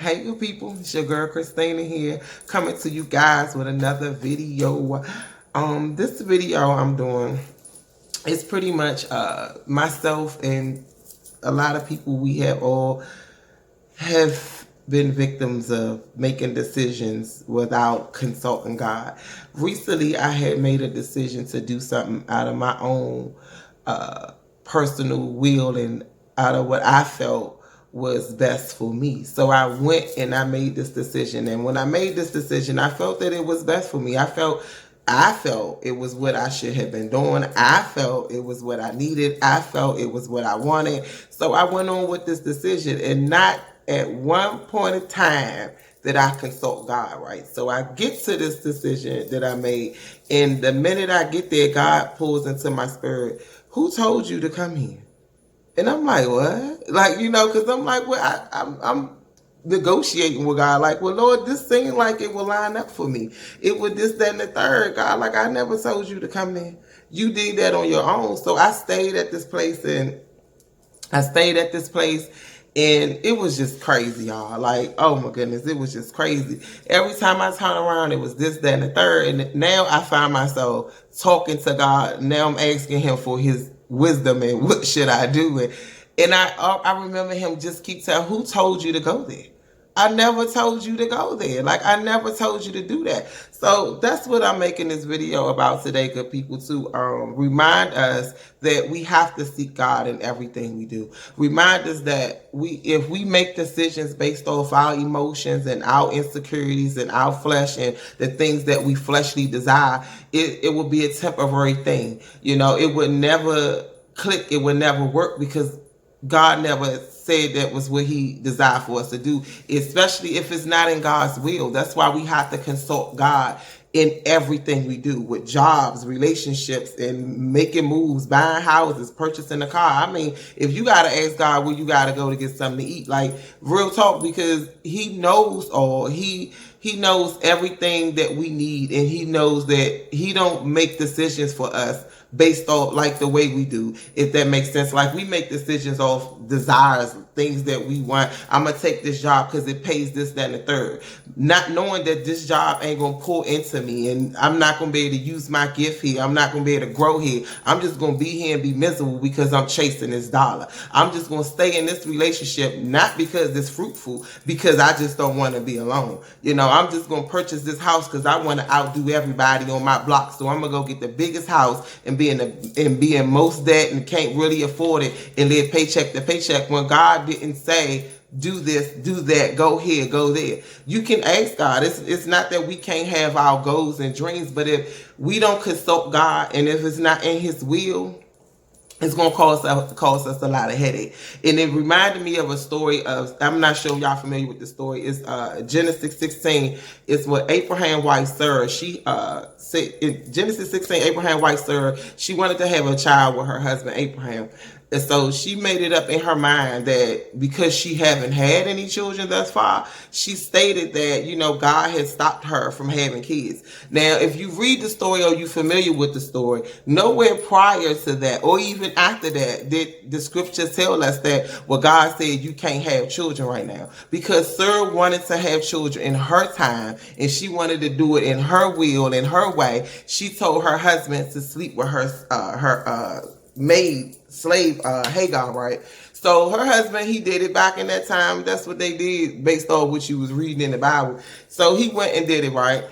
Hey good people, it's your girl Christina here, coming to you guys with another video. This video I'm doing is pretty much myself and a lot of people. We have been victims of making decisions without consulting God. Recently, I had made a decision to do something out of my own personal will and out of what I felt was best for me. So I went and I made this decision. And when I made this decision, I felt that it was best for me. I felt it was what I should have been doing. I felt it was what I needed. I felt it was what I wanted. So I went on with this decision, and not at one point in time that I consult God, right? So I get to this decision that I made, and the minute I get there, God pulls into my spirit, who told you to come here? And I'm like, what? Like, because I'm like, well, I'm negotiating with God. Like, well, Lord, this seemed like it will line up for me. It would this, that, and the third. God, like, I never told you to come there. You did that on your own. So I stayed at this place, and it was just crazy, y'all. Like, oh my goodness, it was just crazy. Every time I turn around, it was this, that, and the third. And now I find myself talking to God. Now I'm asking him for his wisdom and what should I do. And I remember him just keep telling, who told you to go there? I never told you to go there. Like, I never told you to do that. So that's what I'm making this video about today, good people, to remind us that we have to seek God in everything we do. Remind us that if we make decisions based off our emotions and our insecurities and our flesh and the things that we fleshly desire, it will be a temporary thing. It would never click. It would never work, because God never said that was what he desired for us to do, especially if it's not in God's will. That's why we have to consult God in everything we do, with jobs, relationships, and making moves, buying houses, purchasing a car. I mean, if you got to ask God where you got to go to get something to eat, like, real talk, because he knows all. He knows everything that we need, and he knows that he don't make decisions for us based off like the way we do, if that makes sense. Like, we make decisions off desires, things that we want. I'm gonna take this job because it pays this, that, and the third, not knowing that this job ain't gonna pour into me, and I'm not gonna be able to use my gift here. I'm not gonna be able to grow here. I'm just gonna be here and be miserable because I'm chasing this dollar. I'm just gonna stay in this relationship, not because it's fruitful, because I just don't want to be alone. I'm just gonna purchase this house because I want to outdo everybody on my block. So I'm gonna go get the biggest house and be in most debt and can't really afford it and live paycheck to paycheck, when God didn't say do this, do that, go here, go there. You can ask God. It's not that we can't have our goals and dreams, but if we don't consult God and if it's not in his will, it's going to cause us a lot of headache. And it reminded me of a story of, I'm not sure y'all familiar with the story. It's Genesis 16. It's what Abraham's wife Sarah, she said in Genesis 16, Abraham's wife Sarah, she wanted to have a child with her husband Abraham. And so she made it up in her mind that because she haven't had any children thus far, she stated that, God had stopped her from having kids. Now, if you read the story or you're familiar with the story, nowhere prior to that or even after that did the scriptures tell us that, well, God said you can't have children right now. Because Sarah wanted to have children in her time, and she wanted to do it in her will, in her way. She told her husband to sleep with her maid slave Hagar, right? So her husband, he did it back in that time. That's what they did based on what you was reading in the Bible. So he went and did it, right?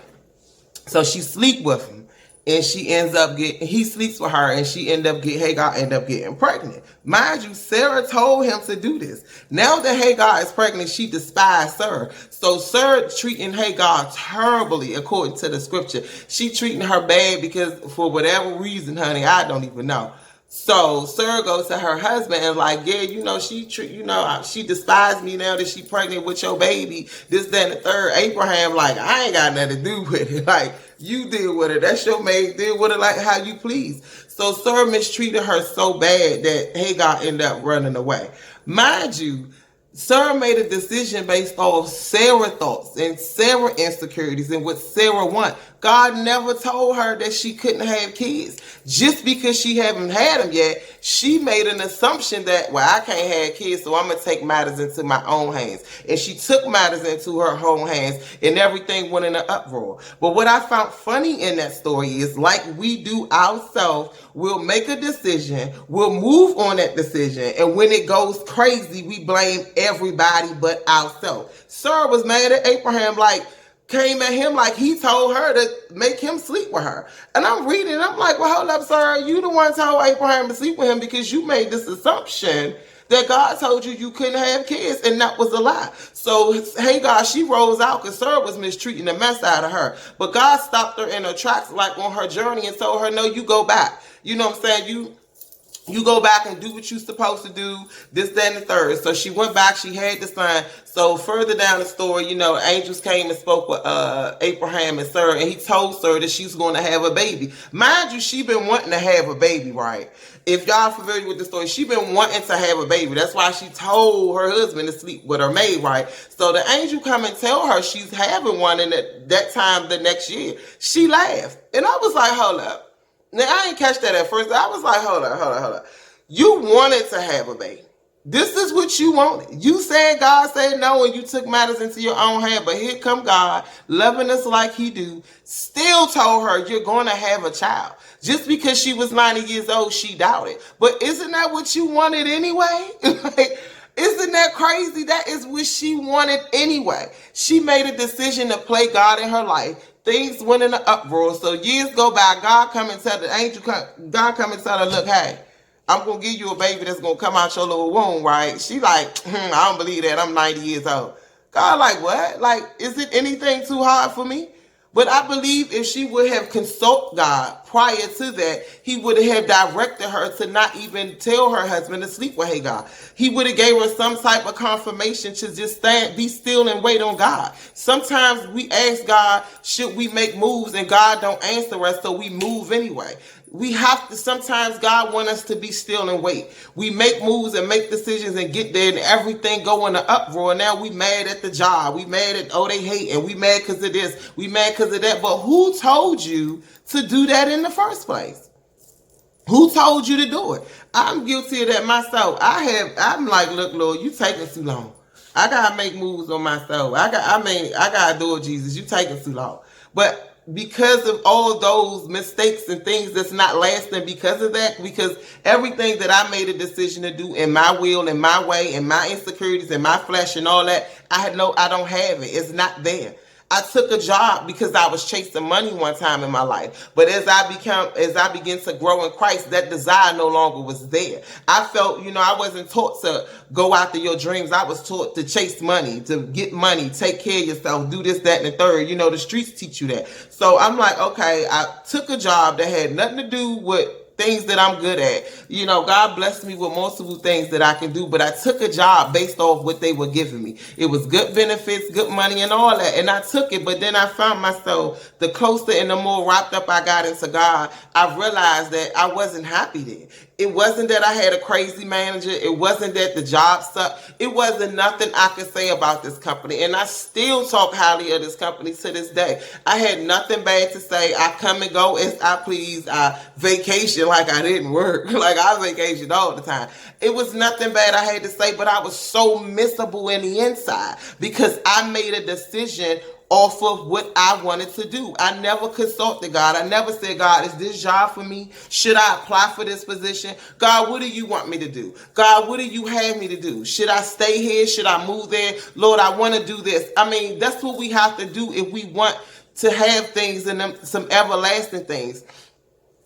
So she sleep with him, and he sleeps with her, and Hagar end up getting pregnant. Mind you, Sarah told him to do this. Now that Hagar is pregnant, she despised Sarah. So Sarah treating Hagar terribly, according to the scripture. She treating her bad because for whatever reason, honey, I don't even know. So Sarah goes to her husband and like, yeah, she despised me now that she pregnant with your baby, this, that, and the third. Abraham, like, I ain't got nothing to do with it. Like, you deal with it. That's your maid. Deal with it like how you please. So Sarah mistreated her so bad that Hagar ended up running away. Mind you, Sarah made a decision based off Sarah's thoughts and Sarah's insecurities and what Sarah wants. God never told her that she couldn't have kids. Just because she haven't had them yet, she made an assumption that, well, I can't have kids, so I'm going to take matters into my own hands. And she took matters into her own hands, and everything went in an uproar. But what I found funny in that story is, like we do ourselves, we'll make a decision, we'll move on that decision, and when it goes crazy, we blame everybody but ourselves. Sarah was mad at Abraham, like, came at him like he told her to make him sleep with her. And I'm reading, I'm like, well, hold up, Sarah, you the one told Abraham to sleep with him because you made this assumption that God told you you couldn't have kids, and that was a lie. So Hagar, she rose out because Sarah was mistreating the mess out of her. But God stopped her in her tracks, like on her journey, and told her, no, you go back. You know what I'm saying? You go back and do what you're supposed to do, this, that, and the third. So she went back, she had the son. So further down the story, angels came and spoke with Abraham and Sarah, and he told Sarah that she's going to have a baby. Mind you, she been wanting to have a baby, right? If y'all familiar with the story, she been wanting to have a baby. That's why she told her husband to sleep with her maid, right? So the angel come and tell her she's having one, and that time the next year, she laughed. And I was like, hold up. Now, I didn't catch that at first. I was like, hold up. You wanted to have a baby. This is what you wanted. You said God said no, and you took matters into your own hand. But here come God, loving us like he do, still told her you're going to have a child. Just because she was 90 years old, she doubted. But isn't that what you wanted anyway? Isn't that crazy? That is what she wanted anyway. She made a decision to play God in her life. Things went in an uproar. So years go by. God come and tell the angel, God come and tell her, look, hey, I'm going to give you a baby that's going to come out your little womb, right? She like, I don't believe that. I'm 90 years old. God like, what? Like, is it anything too hard for me? But I believe if she would have consulted God prior to that, he would have directed her to not even tell her husband to sleep with Hagar. He would have gave her some type of confirmation to just be still and wait on God. Sometimes we ask God, should we make moves, and God don't answer us, so we move anyway. We have to, sometimes God wants us to be still and wait. We make moves and make decisions and get there, and everything go in an uproar. Now we mad at the job. We mad at, they hate, and we mad because of this. We mad because of that. But who told you to do that in the first place? Who told you to do it? I'm guilty of that myself. I'm like, look, Lord, you taking too long. I gotta make moves on myself. I gotta do it, Jesus. You taking too long. But because of all those mistakes and things that's not lasting because of that, because everything that I made a decision to do in my will, in my way, in my insecurities, in my flesh and all that, I don't have it. It's not there. I took a job because I was chasing money one time in my life. But as I began to grow in Christ, that desire no longer was there. I felt, I wasn't taught to go after your dreams. I was taught to chase money, to get money, take care of yourself, do this, that, and the third. The streets teach you that. So I'm like, okay, I took a job that had nothing to do with things that I'm good at. God blessed me with multiple things that I can do, but I took a job based off what they were giving me. It was good benefits, good money, and all that, and I took it, but then I found myself, the closer and the more wrapped up I got into God, I realized that I wasn't happy there. It wasn't that I had a crazy manager. It wasn't that the job sucked. It wasn't nothing I could say about this company. And I still talk highly of this company to this day. I had nothing bad to say. I come and go as I please. I vacation like I didn't work. Like I vacationed all the time. It was nothing bad I had to say, but I was so miserable in the inside because I made a decision off of what I wanted to do. I never consulted God. I never said, God, is this job for me? Should I apply for this position? God, what do you want me to do? God, what do you have me to do? Should I stay here? Should I move there? Lord, I want to do this. That's what we have to do if we want to have things and some everlasting things.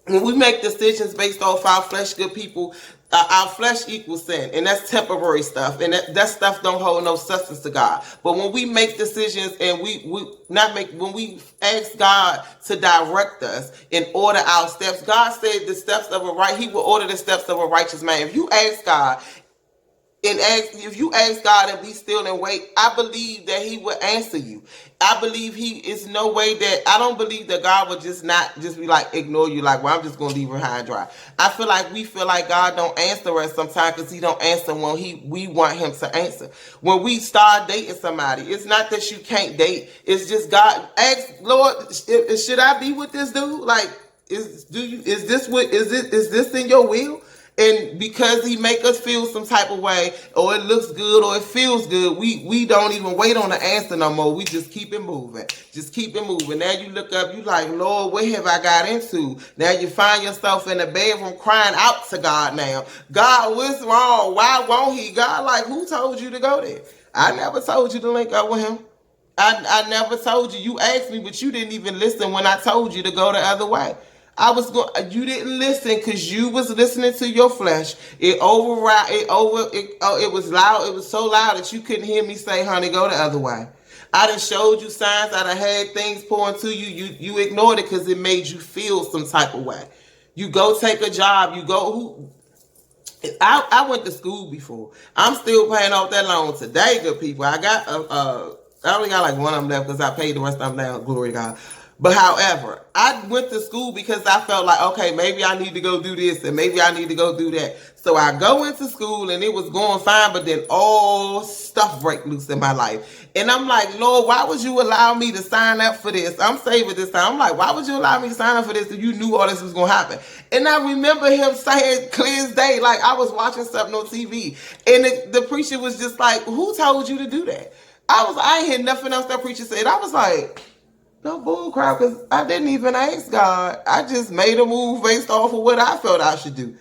When we make decisions based off our flesh, good people, our flesh equals sin, and that's temporary stuff, and that stuff don't hold no substance to God. But when we make decisions and when we ask God to direct us and order our steps, God said the steps of He will order the steps of a righteous man. If you ask God and be still and wait, I believe that He will answer you. I believe he is no way that I don't believe that God would just not just be like ignore you like, well, I'm just gonna leave her high and dry. I feel like we feel like God don't answer us sometimes because he don't answer when we want him to answer. When we start dating somebody, it's not that you can't date. It's just God ask, Lord, should I be with this dude? Like, is this in your will? And because he make us feel some type of way, or it looks good, or it feels good, we don't even wait on the answer no more. We just keep it moving. Just keep it moving. Now you look up, you like, Lord, what have I got into? Now you find yourself in the bedroom crying out to God now. God, what's wrong? Why won't he? God, like, who told you to go there? I never told you to link up with him. I never told you. You asked me, but you didn't even listen when I told you to go the other way. You didn't listen because you was listening to your flesh. It was loud. It was so loud that you couldn't hear me say, honey, go the other way. I done showed you signs. I done had things pouring to you. You ignored it because it made you feel some type of way. You go take a job. I went to school before. I'm still paying off that loan today, good people. I only got like one of them left because I paid the rest of them down. Glory to God. But however, I went to school because I felt like, okay, maybe I need to go do this and maybe I need to go do that. So I go into school and it was going fine, but then all stuff break loose in my life. And I'm like, Lord, why would you allow me to sign up for this? I'm saving this time. I'm like, why would you allow me to sign up for this if you knew all this was going to happen? And I remember him saying clear as day, like I was watching something on TV. And the preacher was just like, who told you to do that? I ain't hear nothing else that preacher said. I was like, no bull crap, because I didn't even ask God. I just made a move based off of what I felt I should do.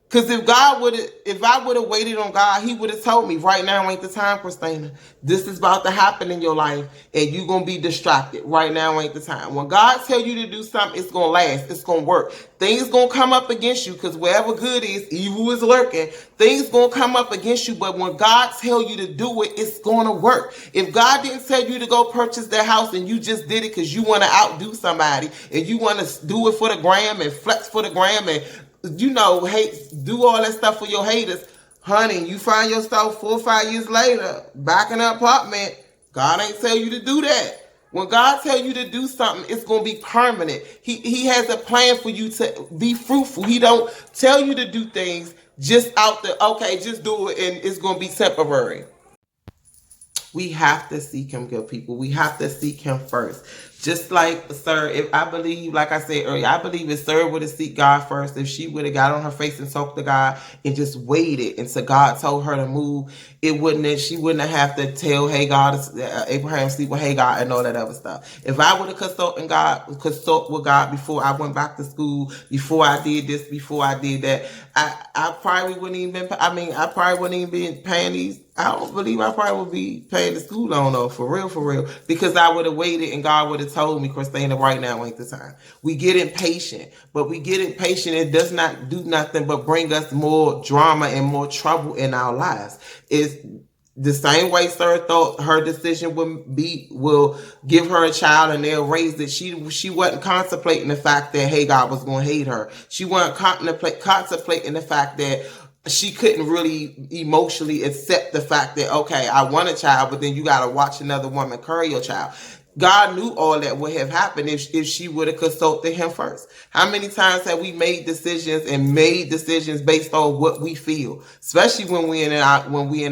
Because if I would have waited on God, he would have told me, right now ain't the time, Christina. This is about to happen in your life, and you're going to be distracted. Right now ain't the time. When God tell you to do something, it's going to last. It's going to work. Things going to come up against you, because wherever good is, evil is lurking. Things going to come up against you, but when God tell you to do it, it's going to work. If God didn't tell you to go purchase that house, and you just did it because you want to outdo somebody, and you want to do it for the gram, and flex for the gram, and do all that stuff for your haters, honey, you find yourself 4 or 5 years later back in an apartment. God ain't tell you to do that. When God tell you to do something, it's going to be permanent. He has a plan for you to be fruitful. He don't tell you to do things just just do it and it's going to be temporary. We have to seek him, good people. We have to seek him first. Just like, sir, if I believe, like I said earlier, I believe if Sir would have seek God first, if she would have got on her face and talked to God and just waited until God told her to move, she wouldn't have to tell Abraham sleep with Hagar and all that other stuff. If I would have consult with God before I went back to school, before I did this, before I did that, I probably wouldn't even be paying these. I don't believe I probably would be paying the school loan though, for real, because I would have waited and God would have told me, Christina, right now ain't the time. We get impatient, it does not do nothing but bring us more drama and more trouble in our lives. It's the same way Sir thought her decision will give her a child and they'll raise it. She wasn't contemplating the fact that Hagar was going to hate her. She wasn't contemplating the fact that she couldn't really emotionally accept the fact that, okay, I want a child, but then you got to watch another woman carry your child. God knew all that would have happened if she would have consulted him first. How many times have we made decisions based on what we feel, especially when we in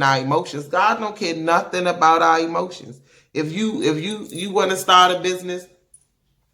our emotions? God don't care nothing about our emotions. If you want to start a business,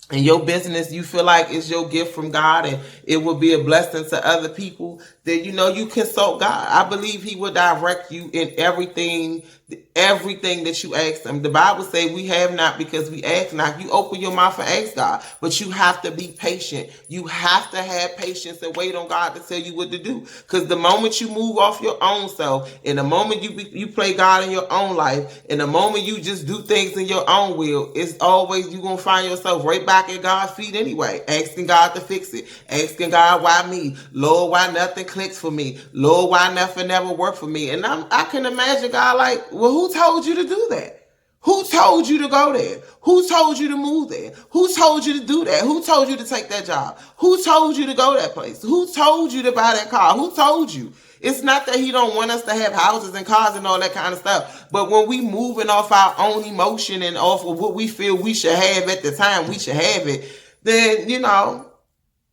and your business you feel like it's your gift from God and it will be a blessing to other people, then you consult God. I believe he will direct you in everything that you ask him. The Bible says we have not because we ask not. You open your mouth and ask God, but you have to be patient. You have to have patience and wait on God to tell you what to do. Because the moment you move off your own self, and the moment you play God in your own life, and the moment you just do things in your own will, it's always you're going to find yourself right back at God's feet anyway, asking God to fix it, asking God, why me? Lord, why nothing clicks for me? Lord, why nothing never worked for me? And I can imagine God like, well, who told you to do that? Who told you to go there? Who told you to move there? Who told you to do that? Who told you to take that job? Who told you to go that place? Who told you to buy that car? Who told you? It's not that he don't want us to have houses and cars and all that kind of stuff. But when we moving off our own emotion and off of what we feel we should have at the time we should have it, then,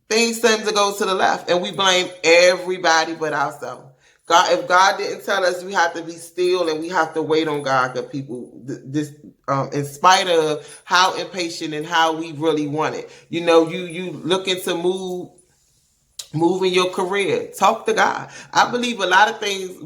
things tend to go to the left and we blame everybody but ourselves. God, if God didn't tell us we have to be still and we have to wait on God, good people, this, in spite of how impatient and how we really want it, you looking to move in your career, talk to God. I believe a lot of things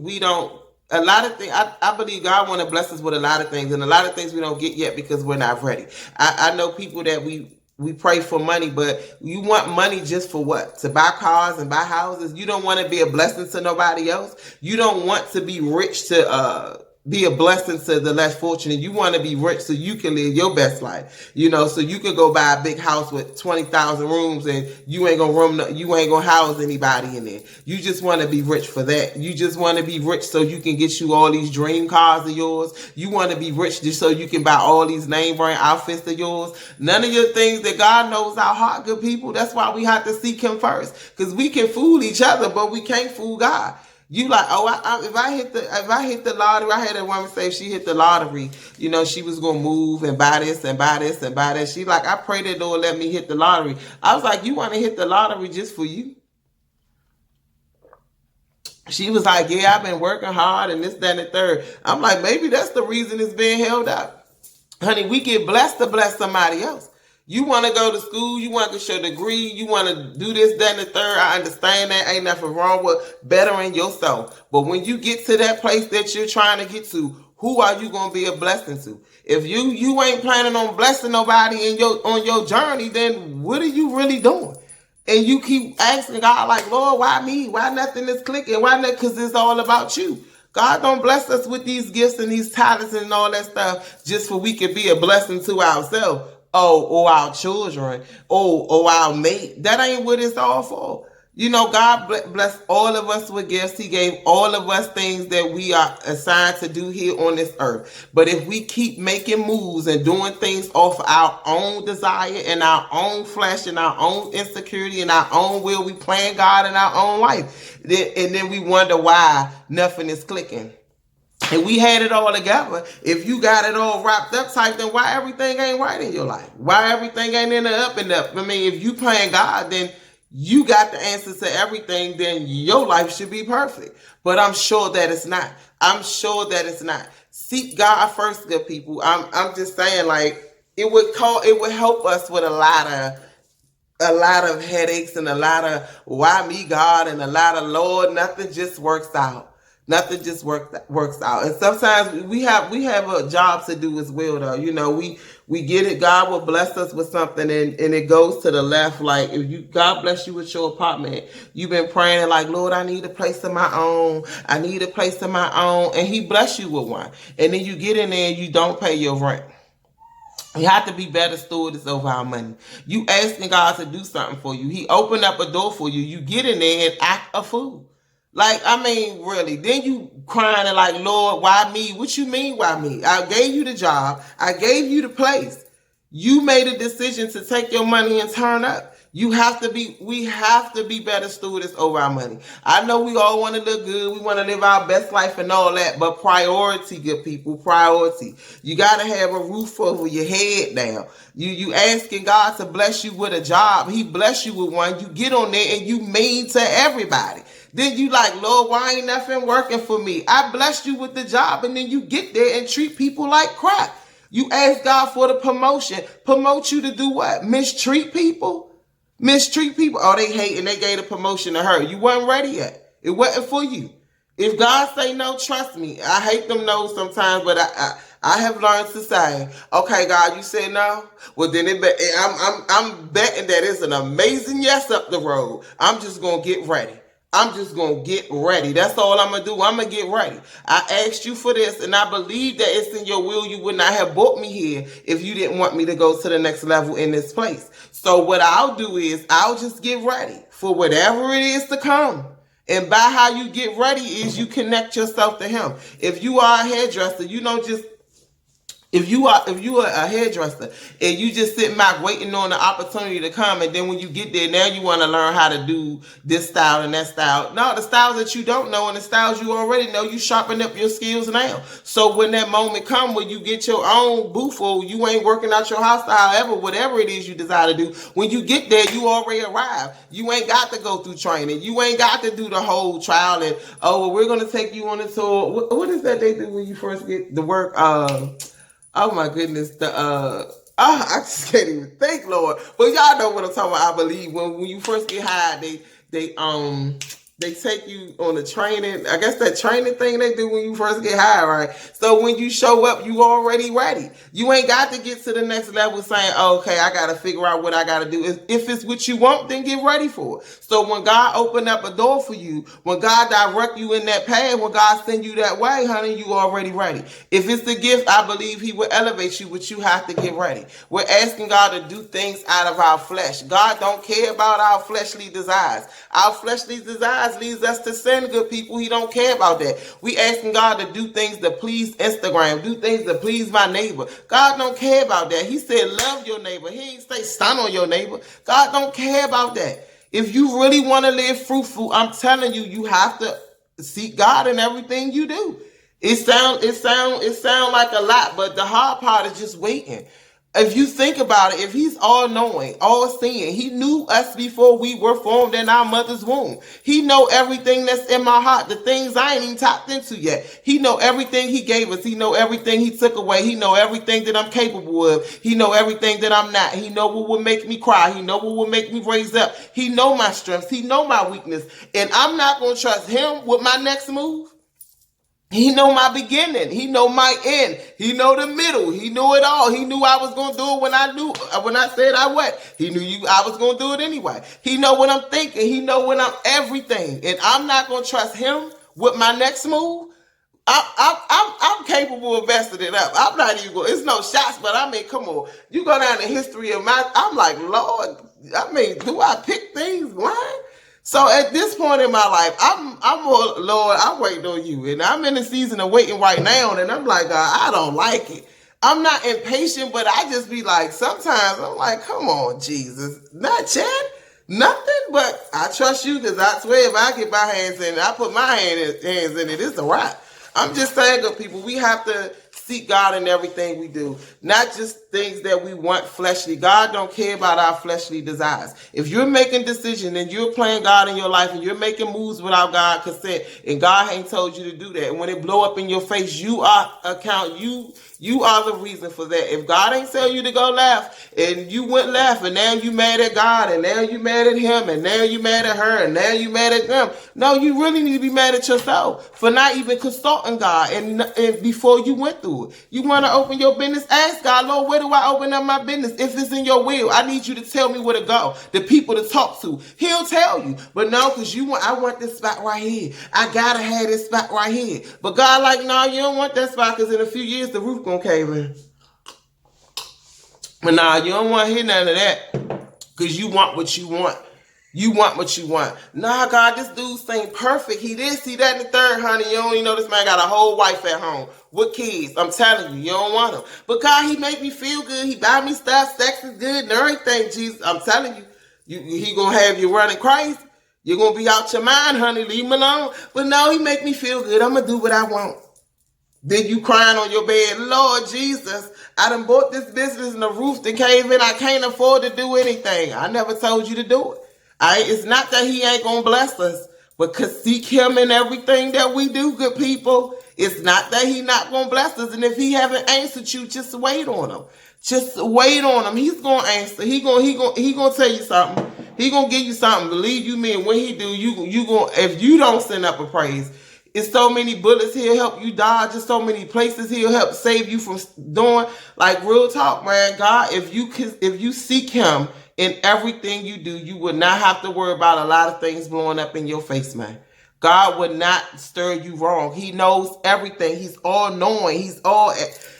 I believe God want to bless us with a lot of things, and a lot of things we don't get yet because we're not ready. I know people that we pray for money, but you want money just for what? To buy cars and buy houses? You don't want to be a blessing to nobody else? You don't want to be rich to be a blessing to the less fortunate. You want to be rich so you can live your best life, so you can go buy a big house with 20,000 rooms and you ain't gonna house anybody in there. You just want to be rich for that. You just want to be rich so you can get you all these dream cars of yours. You want to be rich just so you can buy all these name brand outfits of yours. None of your things that God knows our heart, good people. That's why we have to seek him first, because we can fool each other, but we can't fool God. You like, if I hit the lottery, I had a woman say if she hit the lottery, she was gonna move and buy this and buy this and buy that. She like, I pray that Lord let me hit the lottery. I was like, you want to hit the lottery just for you? She was like, yeah, I've been working hard and this, that, and the third. I'm like, maybe that's the reason it's being held up. Honey, we get blessed to bless somebody else. You want to go to school, you want to get your degree, you want to do this, that, and the third. I understand that. Ain't nothing wrong with bettering yourself. But when you get to that place that you're trying to get to, who are you going to be a blessing to? If you ain't planning on blessing nobody on your journey, then what are you really doing? And you keep asking God like, Lord, why me? Why nothing is clicking? Why not? Because it's all about you. God don't bless us with these gifts and these talents and all that stuff just for we can be a blessing to ourselves. Or our children, or our mate. That ain't what it's all for. God blessed all of us with gifts. He gave all of us things that we are assigned to do here on this earth. But if we keep making moves and doing things off our own desire and our own flesh and our own insecurity and our own will, we plan God in our own life. And then we wonder why nothing is clicking. And we had it all together. If you got it all wrapped up tight, then why everything ain't right in your life? Why everything ain't in the up and up? I mean, if you playing God, then you got the answers to everything, then your life should be perfect. But I'm sure that it's not. I'm sure that it's not. Seek God first, good people. I'm just saying, like, it would help us with a lot of headaches and a lot of why me, God, and a lot of Lord, nothing just works out. Nothing just works out. And sometimes we have a job to do as well, though. We get it. God will bless us with something and it goes to the left. Like if God bless you with your apartment, you've been praying and like, Lord, I need a place of my own. I need a place of my own. And he bless you with one. And then you get in there and you don't pay your rent. You have to be better stewards over our money. You asking God to do something for you. He opened up a door for you. You get in there and act a fool. Like, I mean, really. Then you crying and like, Lord, why me? What you mean, why me? I gave you the job. I gave you the place. You made a decision to take your money and turn up. We have to be better stewards over our money. I know we all want to look good. We want to live our best life and all that. But priority, good people, priority. You got to have a roof over your head now. You asking God to bless you with a job. He bless you with one. You get on there and you mean to everybody. Then you like, Lord, why ain't nothing working for me? I blessed you with the job, and then you get there and treat people like crap. You ask God for the promotion. Promote you to do what? Mistreat people? Mistreat people? Oh, they hate and they gave a promotion to her. You weren't ready yet. It wasn't for you. If God say no, trust me. I hate them no's sometimes, but I have learned to say, okay, God, you said no. Well, then I'm betting that it's an amazing yes up the road. I'm just gonna get ready. I'm just going to get ready. That's all I'm going to do. I'm going to get ready. I asked you for this, and I believe that it's in your will. You would not have brought me here if you didn't want me to go to the next level in this place. So what I'll do is I'll just get ready for whatever it is to come. And by how you get ready is you connect yourself to him. If you are a hairdresser, you don't just If you are a hairdresser and you just sitting back waiting on the opportunity to come, and then when you get there, now you want to learn how to do this style and that style. No, the styles that you don't know and the styles you already know, you sharpen up your skills now. So when that moment come where you get your own booth, or you ain't working out your house style, however, whatever it is you desire to do, when you get there, you already arrived. You ain't got to go through training. You ain't got to do the whole trial and, oh, well, we're gonna take you on a tour. What is that they do when you first get the work? Oh my goodness, I just can't even think, Lord. But y'all know what I'm talking about. I believe when you first get hired, they take you on the training. I guess that training thing they do when you first get hired, right? So when you show up, you already ready. You ain't got to get to the next level saying, oh, okay, I got to figure out what I got to do. If it's what you want, then get ready for it. So when God open up a door for you, when God direct you in that path, when God send you that way, honey, you already ready. If it's the gift, I believe he will elevate you, but you have to get ready. We're asking God to do things out of our flesh. God don't care about our fleshly desires. Our fleshly desires leads us to sin, good people. He don't care about that. We asking God to do things to please Instagram, do things to please my neighbor. God don't care about that. He said love your neighbor. He ain't say stun on your neighbor. God don't care about that. If you really want to live fruitful, I'm telling you, you have to seek God in everything you do. It sound like a lot, but the hard part is just waiting. If you think about it, if he's all knowing, all seeing, he knew us before we were formed in our mother's womb. He know everything that's in my heart, the things I ain't even tapped into yet. He know everything he gave us. He know everything he took away. He know everything that I'm capable of. He know everything that I'm not. He know what will make me cry. He know what will make me raise up. He know my strengths. He know my weakness. And I'm not going to trust him with my next move. He know my beginning. He know my end. He know the middle. He knew it all. He knew I was going to do it when I said I would. He knew I was going to do it anyway. He know what I'm thinking. He know when I'm everything. And I'm not going to trust him with my next move. I'm capable of messing it up. I'm not even going, it's no shots, but I mean, come on. You go down the history of I'm like, Lord, I mean, do I pick things blind? So at this point in my life, I'm more, Lord, I'm waiting on you. And I'm in the season of waiting right now. And I'm like, God, I don't like it. I'm not impatient, but I just be like, sometimes I'm like, come on, Jesus, not yet. Nothing, but I trust you because I swear if I get my hands in it, I put my hands in it, it's a wrap. I'm just saying, good people, we have to seek God in everything we do, not just things that we want fleshly. God don't care about our fleshly desires. If you're making decisions and you're playing God in your life and you're making moves without God's consent and God ain't told you to do that, and when it blow up in your face, you are the reason for that. If God ain't tell you to go left and you went left and now you mad at God and now you mad at him and now you mad at her and now you mad at them. No, you really need to be mad at yourself for not even consulting God and before you went through it. You want to open your business? Ask God, Lord, where do I open up my business? If it's in your will, I need you to tell me where to go, the people to talk to. He'll tell you. But no, because I want this spot right here. I gotta have this spot right here. But God like, no, you don't want that spot because in a few years the roof gonna cave in. But nah, you don't want to hear none of that because you want what you want. You want what you want. Nah, God, this dude ain't perfect. He this, he that, and the third, honey. You don't even know this man got a whole wife at home with kids. I'm telling you, you don't want him. But God, he make me feel good. He buy me stuff. Sex is good and everything, Jesus. I'm telling you, he gonna have you running crazy. You're gonna be out your mind, honey. Leave him alone. But no, he make me feel good. I'm gonna do what I want. Then you crying on your bed, Lord Jesus, I done bought this business and the roof to cave in. I can't afford to do anything. I never told you to do it. It's not that he ain't gonna bless us, but seek him in everything that we do, good people. It's not that he not gonna bless us. And if he haven't answered you, just wait on him. Just wait on him. He's gonna answer. He gonna tell you something. He gonna give you something. Believe you me. And when he do, you gonna, if you don't send up a praise, it's so many bullets he'll help you dodge. There's so many places he'll help save you from doing. Like real talk, man. God, if you seek him in everything you do, you would not have to worry about a lot of things blowing up in your face, man. God would not stir you wrong. He knows everything. He's all knowing.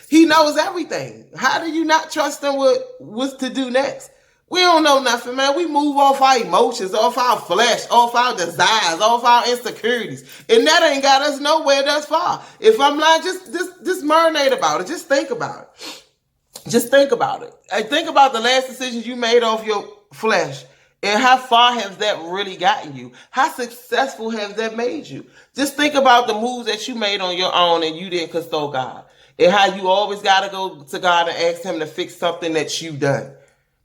He knows everything. How do you not trust him with what's to do next? We don't know nothing, man. We move off our emotions, off our flesh, off our desires, off our insecurities. And that ain't got us nowhere thus far. If I'm lying, just marinate about it. Just think about it. Just think about it. And think about the last decisions you made off your flesh. And how far has that really gotten you? How successful has that made you? Just think about the moves that you made on your own and you didn't consult God. And how you always got to go to God and ask him to fix something that you done.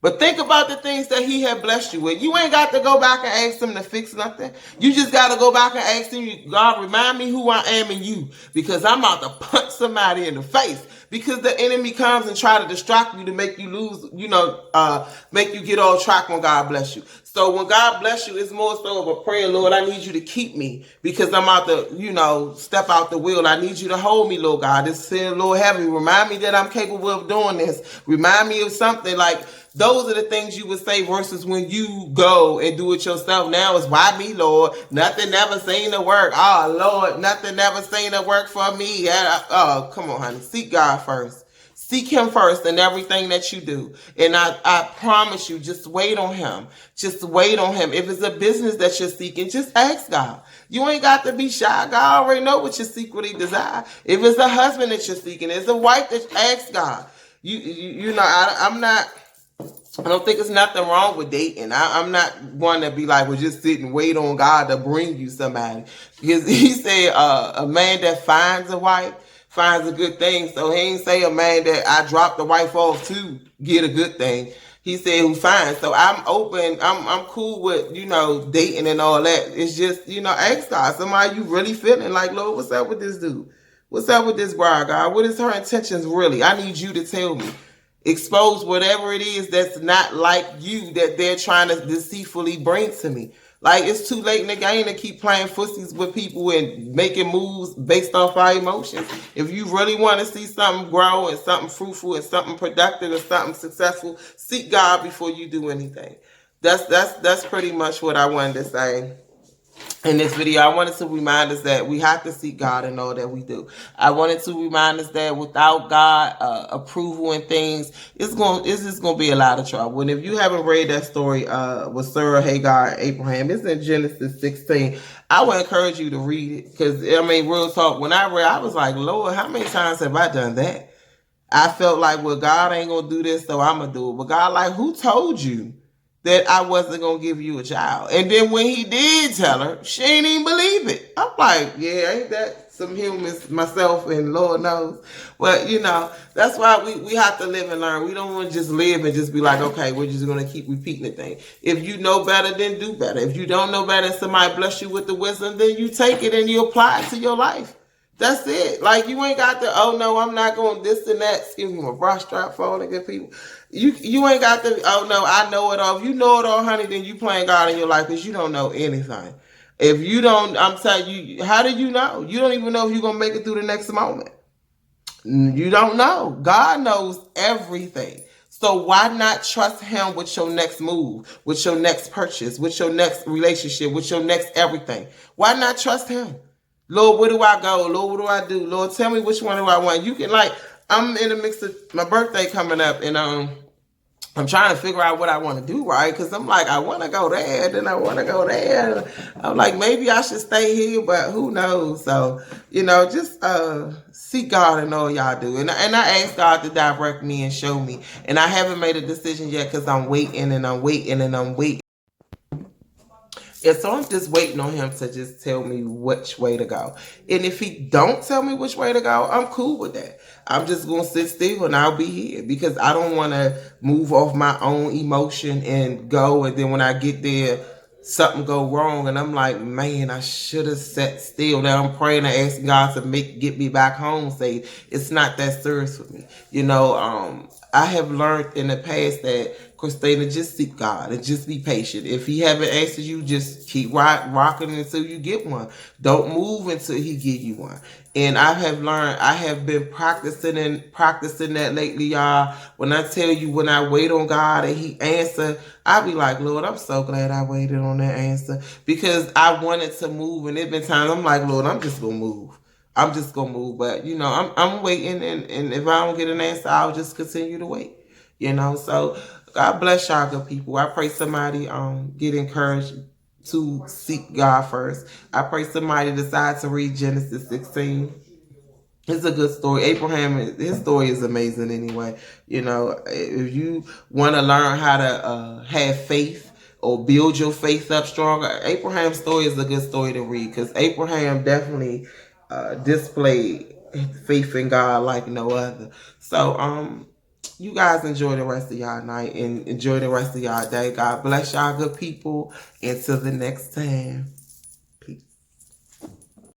But think about the things that he had blessed you with. You ain't got to go back and ask him to fix nothing. You just got to go back and ask him, God, remind me who I am in you. Because I'm about to punch somebody in the face. Because the enemy comes and try to distract you to make you lose, make you get off track when God bless you. So when God bless you, it's more so of a prayer, Lord, I need you to keep me because I'm about to, step out the will. I need you to hold me, Lord God. This sin, Lord, heavy. Remind me that I'm capable of doing this. Remind me of something like those are the things you would say versus when you go and do it yourself. Now it's why me, Lord? Nothing never seen to work. Oh, Lord, nothing never seen to work for me. Oh, come on, honey. Seek God first. Seek him first in everything that you do. And I promise you, just wait on him. Just wait on him. If it's a business that you're seeking, just ask God. You ain't got to be shy. God already know what you secretly desire. If it's a husband that you're seeking, it's a wife that ask God. I don't think there's nothing wrong with dating. I'm not one to be like, well, just sit and wait on God to bring you somebody. Because he said a man that finds a wife finds a good thing. So he ain't say a man that I dropped the wife off to get a good thing. He said who finds. So I'm open. I'm cool with, dating and all that. It's just, ask God. Somebody you really feeling like, Lord, what's up with this dude? What's up with this bride, God? What is her intentions really? I need you to tell me. Expose whatever it is that's not like you that they're trying to deceitfully bring to me. Like, it's too late in the game to keep playing footsies with people and making moves based off our emotions. If you really want to see something grow and something fruitful and something productive and something successful, seek God before you do anything. That's pretty much what I wanted to say. In this video, I wanted to remind us that we have to seek God in all that we do. I wanted to remind us that without God approval and things, it's just going to be a lot of trouble. And if you haven't read that story with Sarah, Hagar, and Abraham, it's in Genesis 16. I would encourage you to read it because, real talk, when I read, I was like, Lord, how many times have I done that? I felt like, well, God ain't going to do this, so I'm going to do it. But God, like, who told you that I wasn't going to give you a child? And then when he did tell her, she ain't even believe it. I'm like, yeah, ain't that some humans, myself and Lord knows. But, that's why we have to live and learn. We don't want to just live and just be like, okay, we're just going to keep repeating the thing. If you know better, then do better. If you don't know better and somebody bless you with the wisdom, then you take it and you apply it to your life. That's it. Like, you ain't got to, oh no, I'm not going this and that. Excuse me, my bra strap falling, good people. You ain't got to, oh no, I know it all. If you know it all, honey, then you playing God in your life because you don't know anything. If you don't, I'm telling you, how do you know? You don't even know if you're going to make it through the next moment. You don't know. God knows everything. So why not trust him with your next move, with your next purchase, with your next relationship, with your next everything? Why not trust him? Lord, where do I go? Lord, what do I do? Lord, tell me which one do I want? You can, I'm in the mix of my birthday coming up, and I'm trying to figure out what I want to do, right? Because I'm like, I want to go there, then I want to go there. I'm like, maybe I should stay here, but who knows? So, just seek God in all y'all do. And I ask God to direct me and show me. And I haven't made a decision yet because I'm waiting and I'm waiting and I'm waiting. Yeah, so I'm just waiting on him to just tell me which way to go. And if he don't tell me which way to go, I'm cool with that. I'm just going to sit still and I'll be here because I don't want to move off my own emotion and go. And then when I get there, something go wrong. And I'm like, man, I should have sat still. Now I'm praying and asking God to get me back home safe. It's not that serious for me. I have learned in the past that, Christina, just seek God and just be patient. If he haven't answered you, just keep rocking until you get one. Don't move until he give you one. And I have been practicing that lately, y'all. When I tell you, when I wait on God and he answer, I be like, Lord, I'm so glad I waited on that answer because I wanted to move. And it been times I'm like, Lord, I'm just going to move. I'm just going to move. But, I'm waiting. And if I don't get an answer, I'll just continue to wait. So God bless y'all, good people. I pray somebody get encouraged to seek God first. I pray somebody decide to read Genesis 16. It's a good story. Abraham, his story is amazing anyway. You know, if you want to learn how to have faith or build your faith up stronger, Abraham's story is a good story to read, because Abraham definitely displayed faith in God like no other. So, you guys enjoy the rest of y'all night and enjoy the rest of y'all day. God bless y'all, good people. Until the next time.